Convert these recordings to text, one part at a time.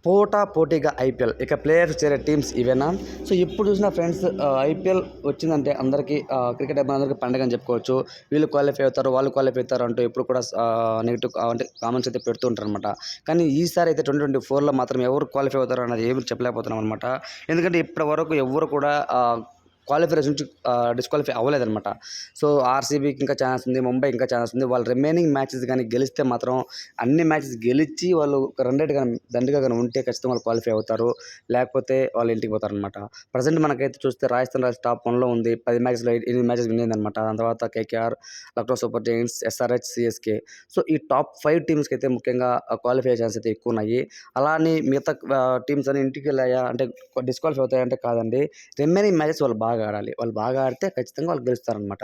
పోటీగా ఐపీఎల్ ఇక ప్లేయర్స్ చేరే టీమ్స్ ఇవేనా? సో ఎప్పుడు చూసినా ఫ్రెండ్స్ ఐపీఎల్ వచ్చిందంటే అందరికీ క్రికెట్ అభిమానులందరికీ పండగ అని చెప్పుకోవచ్చు. వీళ్ళు క్వాలిఫై అవుతారు, వాళ్ళు క్వాలిఫై అవుతారు అంటూ ఎప్పుడు కూడా నెగిటివ్ అంటే కామెంట్స్ అయితే పెడుతూ ఉంటారనమాట. కానీ ఈసారి అయితే 2024లో మాత్రం ఎవరు క్వాలిఫై అవుతారో అన్నది ఏమి చెప్పలేకపోతున్నాం అనమాట. ఎందుకంటే ఇప్పటి వరకు ఎవ్వరు కూడా క్వాలిఫైర్స్ నుంచి డిస్క్వాలిఫై అవ్వలేదనమాట. సో ఆర్సీబీకి ఇంకా ఛాన్స్ ఉంది, ముంబై ఇంకా ఛాన్స్ ఉంది. వాళ్ళు రిమైనింగ్ మ్యాచెస్ కానీ గెలిస్తే మాత్రం అన్ని మ్యాచెస్ గెలిచి వాళ్ళు రన్ రేట్ కానీ దండిగా కానీ ఉంటే ఖచ్చితంగా వాళ్ళు క్వాలిఫై అవుతారు. లేకపోతే వాళ్ళు ఇంటికి పోతారనమాట. ప్రజెంట్ మనకైతే చూస్తే రాజస్థాన్ రాయల్స్ టాప్ 1లో ఉంది. 10 మ్యాచెస్లో 8 మ్యాచెస్ విన్ అయిందనమాట. దాని తర్వాత KKR, Lucknow super Giants, SRH, CSK. So ఈ టాప్ 5 టీమ్స్కి అయితే ముఖ్యంగా క్వాలిఫై అయ్యే ఛాన్స్ అయితే ఎక్కువ ఉన్నాయి. అలా అని మిగతా టీమ్స్ అని ఇంటికి వెళ్ళాయా అంటే డిస్క్వాలిఫై అవుతాయంటే కాదండి. రిమైనింగ్ మ్యాచెస్ వాళ్ళు బాగా ఆడాలి. వాళ్ళు బాగా ఆడితే ఖచ్చితంగా వాళ్ళు గెలుస్తారనమాట.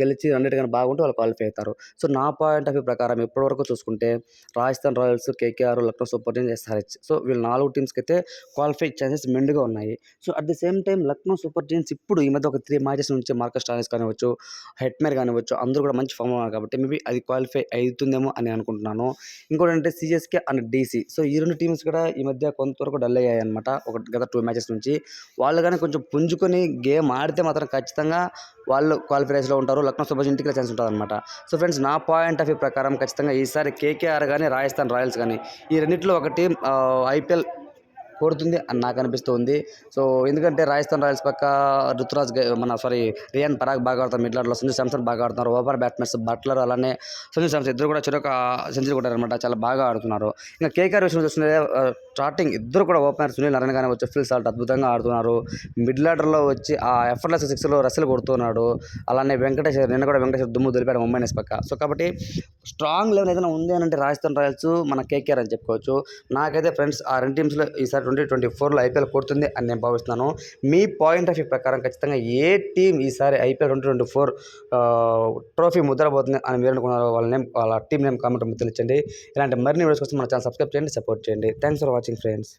గెలిచి అన్నిటికన్నా బాగుంటే వాళ్ళు క్వాలిఫై అవుతారు. సో నా పాయింట్ ఆఫ్ వ్యూ ప్రకారం ఇప్పటివరకు చూసుకుంటే Rajasthan Royals, KKR, Lucknow super Giants, SRH. So వీళ్ళు 4 టీమ్స్కి అయితే క్వాలిఫై ఛాన్సెస్ మెండుగా ఉన్నాయి. So at the same time Lucknow super Giants ఇప్పుడు ఈ మధ్య ఒక 3 మ్యాచెస్ నుంచి మార్కస్ స్టాయినిస్ కానివ్వచ్చు, హెట్మేర్ కానివ్వచ్చు, అందరూ కూడా మంచి ఫామ్ ఉన్నారు కాబట్టి మేబీ అది క్వాలిఫై అవుతుందేమో అని అనుకుంటున్నాను. ఇంకోటి అంటే సిఎస్కే అండ్ డీసీ. సో ఈ 2 టీమ్స్ కూడా ఈ మధ్య కొంతవరకు డల్ అయ్యాయి అనమాట. గత 2 మ్యాచెస్ నుంచి వాళ్ళు కానీ కొంచెం పుంజుకొని గేమ్ ఆడితే మాత్రం ఖచ్చితంగా వాళ్ళు క్వాలిఫై రేస్లో ఉంటారు. లక్నో సూపర్ జైంట్స్ ఇంటికి ఛాన్స్ ఉంటుందన్నమాట. సో ఫ్రెండ్స్ నా పాయింట్ ఆఫ్ వ్యూ ప్రకారం ఖచ్చితంగా ఈసారి కేకేఆర్ కానీ, రాజస్థాన్ రాయల్స్ కానీ ఈ రెండిట్లో ఒక టీం ఐపీఎల్ కొడుతుంది అని నాకు అనిపిస్తుంది. సో ఎందుకంటే రాజస్థాన్ రాయల్స్ పక్క రియాన్ పరాగ్ బాగా ఆడుతారు. మిడిల్ ఆర్డర్లో సంజు శాంసన్ బాగా ఆడుతున్నారు. ఓవర్ బ్యాట్స్మెన్స్ బట్లర్ అలానే సంజు శాంసన్ ఇద్దరు కూడా చెరొక సెంచరీ కొట్టారనమాట. చాలా బాగా ఆడుతున్నారు. ఇంకా కేకేఆర్ విషయంలో చూస్తుంటే స్టార్టింగ్ ఇద్దరు కూడా ఓపెనర్ సునీల్ నారాయణ కానీ వచ్చి ఫిల్ సాల్ట్ అద్భుతంగా ఆడుతున్నారు. మిడిల్ ఆర్డర్లో వచ్చి ఆ ఎఫర్ట్లెస్ 6లో రసెల్ కొడుతున్నాడు. అలానే నిన్న కూడా వెంకటేశ్వర్ దుమ్ము దులిపాడు ముంబై ఇండియన్స్ పక్క. సో కాబట్టి స్ట్రాంగ్ లెవెల్ ఏదైనా ఉంది అని అంటే రాజస్థాన్ రాయల్స్, మన కేకేఆర్ అని చెప్పుకోవచ్చు. నాకైతే ఫ్రెండ్స్ ఆ 2 టీమ్స్లో ఈసారి 2024లో ఐపీఎల్ కొడుతుంది అని నేను భావిస్తున్నాను. మీ పాయింట్ ఆఫ్ వ్యూ ప్రకారం ఖచ్చితంగా ఏ టీం ఈసారి ఐపీఎల్ 2024 ట్రోఫీ ముద్రపోతుంది అని మీరు అనుకున్నారో వాళ్ళ టీం నేమ్ కామెంట్ తెలియచండి. ఇలాంటి మరిన్ని వీడియోస్ కోసం మన ఛానల్ సబ్స్క్రైబ్ చేయండి, సపోర్ట్ చేయండి. Thanks for watching friends.